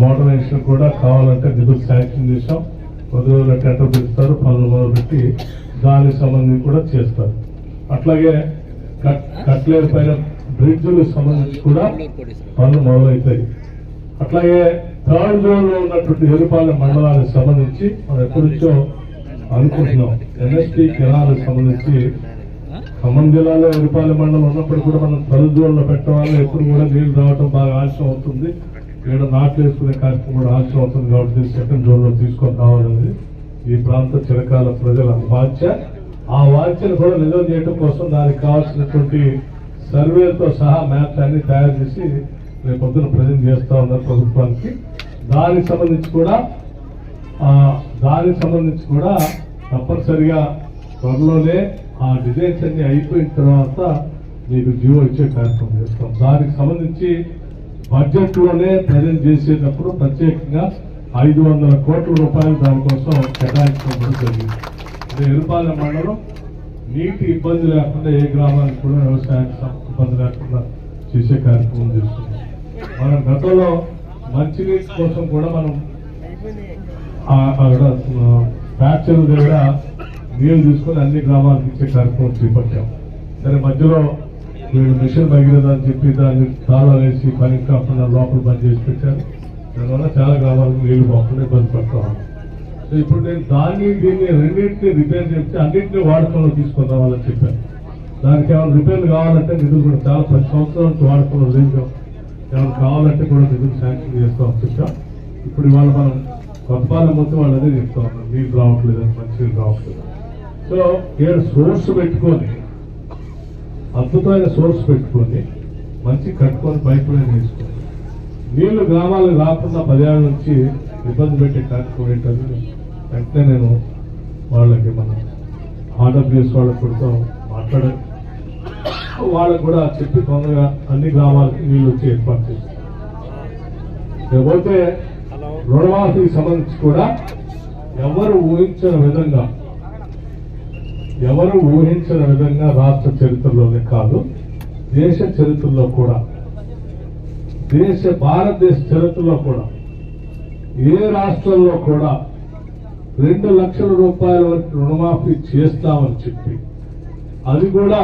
Moderation కూడా కావాలంటే నిధులు శాంక్షన్ చేశాం. కొద్ది రోజులు టెండర్ పెడతారు, పనులు మొదలుపెట్టి దానికి సంబంధించి కూడా చేస్తారు. అట్లాగే కట్లేరు పైన బ్రిడ్జ్లకు సంబంధించి కూడా పనులు మొదలవుతాయి. అట్లాగే థర్డ్ జోన్ లో ఉన్నటువంటి ఎరుపాలెం మండలానికి సంబంధించి మనం ఎప్పటి నుంచో అనుకుంటున్నాం. ఎన్ఎస్టీ కెనాలకు సంబంధించి ఖమ్మం జిల్లాలో ఎరుపాలెం మండలం ఉన్నప్పుడు కూడా మనం థర్డ్ జోన్ లో పెట్టడం వల్ల ఎప్పుడు కూడా నీళ్లు రావడం బాగా ఆలస్యం అవుతుంది. ఇక్కడ నాట్లు వేసుకునే కార్యక్రమం కూడా ఆలస్యం అవుతుంది. కాబట్టి సెకండ్ జోన్ లో తీసుకొని రావాలనేది ఈ ప్రాంత చిరకాల ప్రజల వాంఛ. ఆ వాంఛను కూడా నిజం చేయడం కోసం దానికి కావాల్సినటువంటి సర్వేతో సహా మ్యాప్స్ అన్ని తయారు చేసి రేపు పొద్దున ప్రజెంట్ చేస్తా ఉన్నారు ప్రభుత్వానికి. దానికి సంబంధించి కూడా తప్పనిసరిగా త్వరలోనే ఆ డిజైన్స్ అన్ని అయిపోయిన తర్వాత మీకు జియో ఇచ్చే కార్యక్రమం చేస్తాం. దానికి సంబంధించి బడ్జెట్ లోనే ప్రజెంట్ చేసేటప్పుడు ప్రత్యేకంగా 500 కోట్ల రూపాయలు దానికోసం కేటాయించడం కూడా జరిగింది. అంటే ఎరుపాలెం మండలం నీటి ఇబ్బంది లేకుండా ఏ గ్రామానికి కూడా వ్యవసాయానికి ఇబ్బంది లేకుండా చేసే కార్యక్రమం చేస్తున్నాం. మనం గతంలో మంచినీటి కోసం కూడా మనం అక్కడ ఫ్యాక్చర్ దగ్గర నీళ్లు తీసుకొని అన్ని గ్రామాలకు ఇచ్చే కార్యక్రమం చేపట్టాం. సరే మధ్యలో వీళ్ళు మిషన్ భగీరథని చెప్పి దాన్ని తాళాలు వేసి పని కాకుండా లోపల బంద్ చేసి పెట్టారు. దానివల్ల చాలా గ్రామాలకు నీళ్లు పోకుండా ఇబ్బంది పడతాం. సో ఇప్పుడు నేను దీన్ని రెండింటినీ రిపేర్ చేసి అన్నింటినీ వాడకంలో తీసుకొని రావాలని చెప్పాను. దానికి ఏమైనా రిపేర్లు కావాలంటే నిధులు కూడా చాలా 10 సంవత్సరాల నుంచి వాడకంలో లేదు. ఏమైనా కావాలంటే కూడా నిధులు శాంక్షన్ చేస్తామని చెప్పాం. ఇప్పుడు ఇవాళ మనం కొత్తపాలెం మొత్తం వాళ్ళు అదే చెప్తా ఉన్నాం, నీళ్ళు రావట్లేదని, మంచి నీళ్ళు రావట్లేదు. సో ఇక్కడ సోర్స్ పెట్టుకొని అద్భుతమైన సోర్స్ పెట్టుకొని మంచి కట్టుకొని పైప్ లైన్ వేసుకొని నీళ్లు గ్రామాలకు రాకుండా 10 ఏళ్ల నుంచి ఇబ్బంది పెట్టే కార్యక్రమం ఏంటని వెంటనే నేను వాళ్ళకి మన ఆర్డబ్ల్యూఎస్ వాళ్ళకి కూడా మాట్లాడాను. వాళ్ళకు కూడా చెప్పి తొందరగా అన్ని గ్రామాలకి నీళ్ళు వచ్చి ఏర్పాటు చేస్తాం. లేకపోతే రుణమాఫీకి సంబంధించి కూడా ఎవరు ఊహించిన విధంగా రాష్ట్ర చరిత్రలోనే కాదు, దేశ చరిత్రలో కూడా, భారతదేశ చరిత్రలో కూడా ఏ రాష్ట్రంలో కూడా 2 లక్షల రూపాయల వరకు రుణమాఫీ చేస్తామని చెప్పి అది కూడా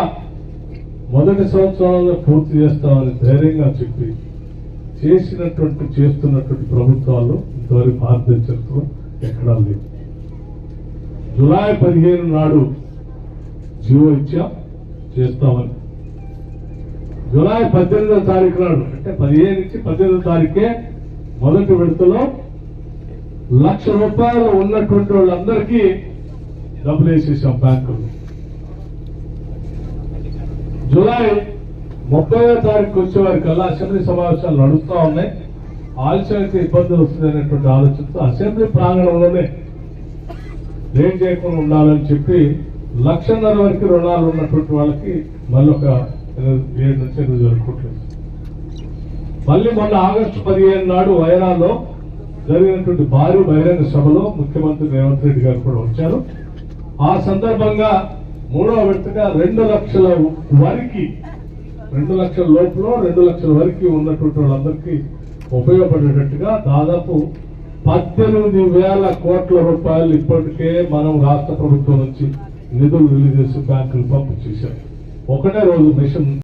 మొదటి సంవత్సరంలో పూర్తి చేస్తామని ధైర్యంగా చెప్పి చేస్తున్నటువంటి ప్రభుత్వాలు ఇంతవరకు భారతదేశ చరిత్రలో ఎక్కడా లేదు. జూలై 15 నాడు జియో ఇచ్చాం చేస్తామని. జూలై 18వ తారీఖు నాడు అంటే 15 నుంచి 18వ తారీఖే మొదటి విడతలో 1 లక్ష రూపాయలు ఉన్నటువంటి వాళ్ళందరికీ డబ్బులు వేసేసాం బ్యాంకులు. జూలై 30వ తారీఖు వచ్చే వారికల్లా అసెంబ్లీ సమావేశాలు నడుస్తూ ఉన్నాయి. ఆలస్యానికి ఇబ్బందులు వస్తుందనేటువంటి ఆలోచనతో అసెంబ్లీ ప్రాంగణంలోనే లేట్ చేయకుండా ఉండాలని చెప్పి 1.5 లక్షల వరకు రుణాలు ఉన్నటువంటి వాళ్ళకి మళ్ళీ ఒక 7 నుంచి 8 కోట్లు. మళ్ళీ మొన్న ఆగస్టు 15 నాడు వైరాలో జరిగినటువంటి భారీ బహిరంగ సభలో ముఖ్యమంత్రి రేవంత్ రెడ్డి గారు కూడా వచ్చారు. ఆ సందర్భంగా 3వ విడతగా 2 లక్షల వరకు 2 లక్షల లోపల 2 లక్షల వరకు ఉన్నటువంటి వాళ్ళందరికీ ఉపయోగపడేటట్టుగా దాదాపు 18,000 కోట్ల రూపాయలు ఇప్పటికే మనం రాష్ట్ర ప్రభుత్వం నుంచి నిధులు రిలీజ్ చేసి బ్యాంకులు పంపు చేశారు. ఒకటే రోజు మిషన్